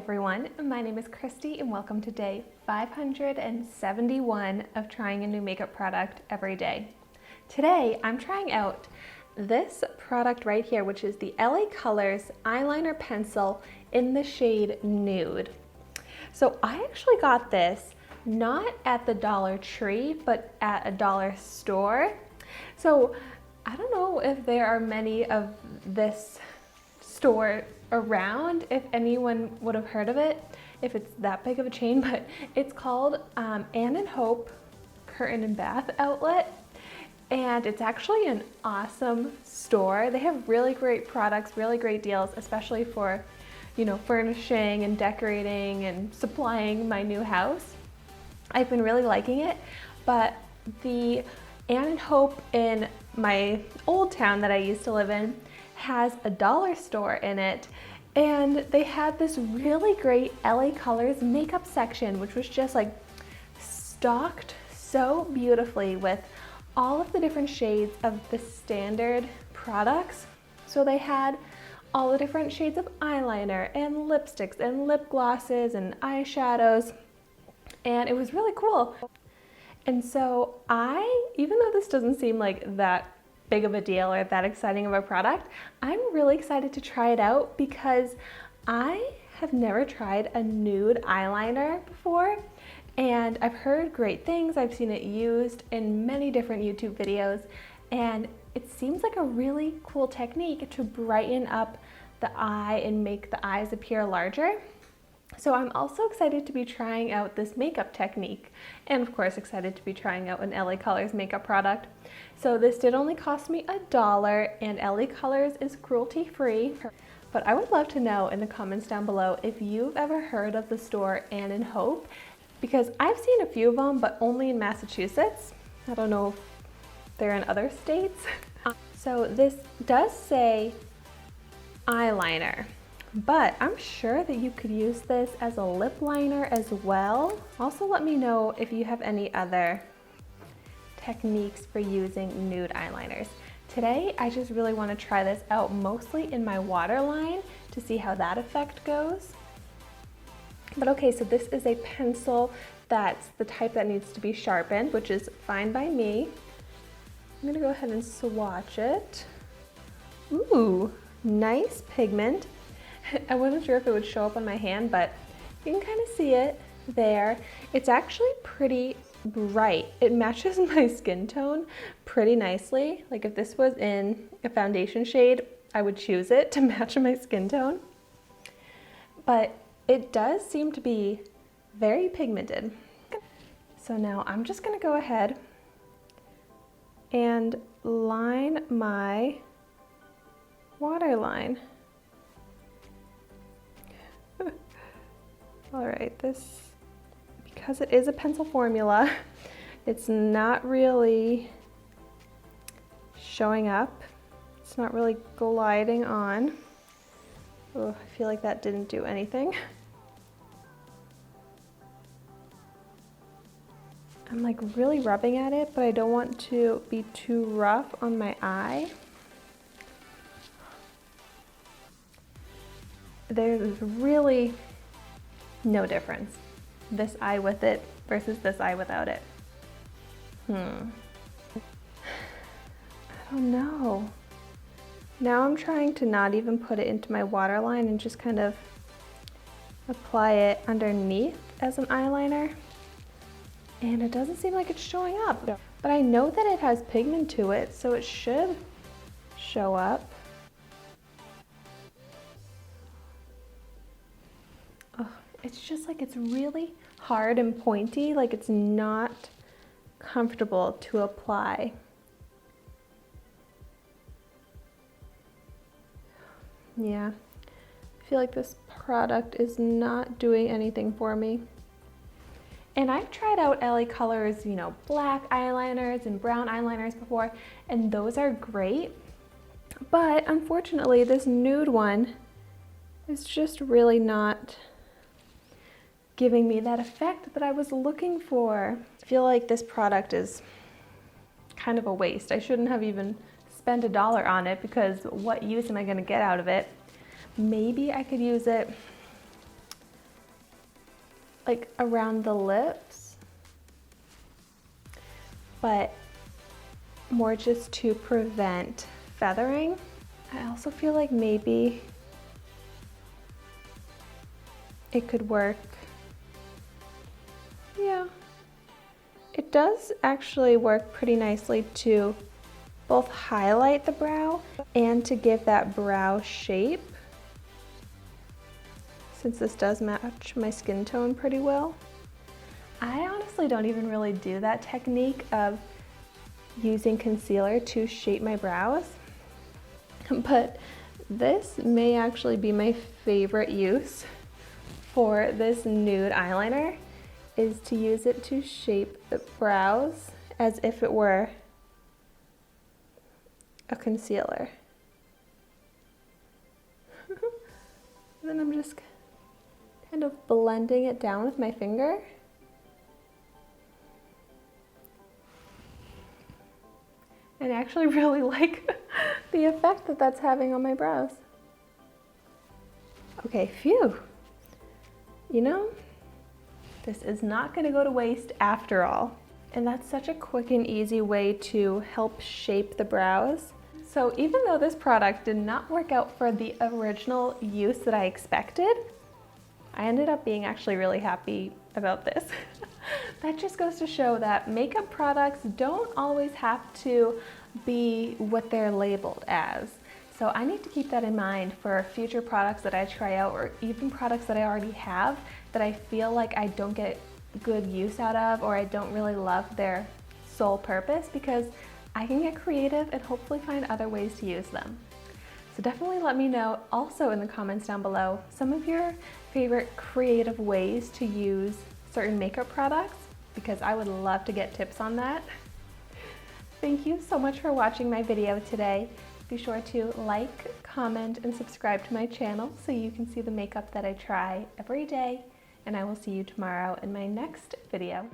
everyone, my name is Christy and welcome to day 571 of trying a new makeup product every day. Today I'm trying out this product right here, which is the LA Colors eyeliner pencil in the shade Nude. So I actually got this not at the Dollar Tree, but at a dollar store. So I don't know if there are many of this store around, if anyone would have heard of it, if it's that big of a chain, but it's called Ann and Hope Curtain and Bath Outlet, and it's actually an awesome store. They have really great products, really great deals, especially for, you know, furnishing and decorating and supplying my new house. I've been really liking it, but the Ann and Hope in my old town that I used to live in has a dollar store in it, and they had this really great LA Colors makeup section, which was just like stocked so beautifully with all of the different shades of the standard products. So they had all the different shades of eyeliner and lipsticks and lip glosses and eyeshadows, and it was really cool. And so even though this doesn't seem like that big of a deal or that exciting of a product, I'm really excited to try it out because I have never tried a nude eyeliner before, and I've heard great things. I've seen it used in many different YouTube videos, and it seems like a really cool technique to brighten up the eye and make the eyes appear larger. So I'm also excited to be trying out this makeup technique, and of course excited to be trying out an LA Colors makeup product. So this did only cost me $1, and LA Colors is cruelty free. But I would love to know in the comments down below if you've ever heard of the store Ann and Hope, because I've seen a few of them, but only in Massachusetts. I don't know if they're in other states. So this does say eyeliner, but I'm sure that you could use this as a lip liner as well. Also, let me know if you have any other techniques for using nude eyeliners. Today, I just really want to try this out mostly in my waterline to see how that effect goes. But okay, so this is a pencil that's the type that needs to be sharpened, which is fine by me. I'm gonna go ahead and swatch it. Ooh, nice pigment. I wasn't sure if it would show up on my hand, but you can kind of see it there. It's actually pretty bright. It matches my skin tone pretty nicely. Like if this was in a foundation shade, I would choose it to match my skin tone. But it does seem to be very pigmented. So now I'm just gonna go ahead and line my waterline. All right, because it is a pencil formula, it's not really showing up. It's not really gliding on. Oh, I feel like that didn't do anything. I'm like really rubbing at it, but I don't want to be too rough on my eye. There's really no difference. This eye with it versus this eye without it. I don't know. Now I'm trying to not even put it into my waterline and just kind of apply it underneath as an eyeliner. And it doesn't seem like it's showing up. But I know that it has pigment to it, so it should show up. It's just like it's really hard and pointy, like it's not comfortable to apply. Yeah, I feel like this product is not doing anything for me. And I've tried out LA Colors, you know, black eyeliners and brown eyeliners before, and those are great. But unfortunately, this nude one is just really not giving me that effect that I was looking for. I feel like this product is kind of a waste. I shouldn't have even spent $1 on it because what use am I going to get out of it? Maybe I could use it like around the lips, but more just to prevent feathering. I also feel like maybe it could work. Yeah, it does actually work pretty nicely to both highlight the brow and to give that brow shape, since this does match my skin tone pretty well. I honestly don't even really do that technique of using concealer to shape my brows, but this may actually be my favorite use for this nude eyeliner, is to use it to shape the brows as if it were a concealer. Then I'm just kind of blending it down with my finger. And I actually really like the effect that that's having on my brows. Okay, phew. You know, this is not gonna go to waste after all. And that's such a quick and easy way to help shape the brows. So even though this product did not work out for the original use that I expected, I ended up being actually really happy about this. That just goes to show that makeup products don't always have to be what they're labeled as. So I need to keep that in mind for future products that I try out, or even products that I already have that I feel like I don't get good use out of, or I don't really love their sole purpose, because I can get creative and hopefully find other ways to use them. So definitely let me know also in the comments down below some of your favorite creative ways to use certain makeup products, because I would love to get tips on that. Thank you so much for watching my video today. Be sure to like, comment, and subscribe to my channel so you can see the makeup that I try every day, and I will see you tomorrow in my next video.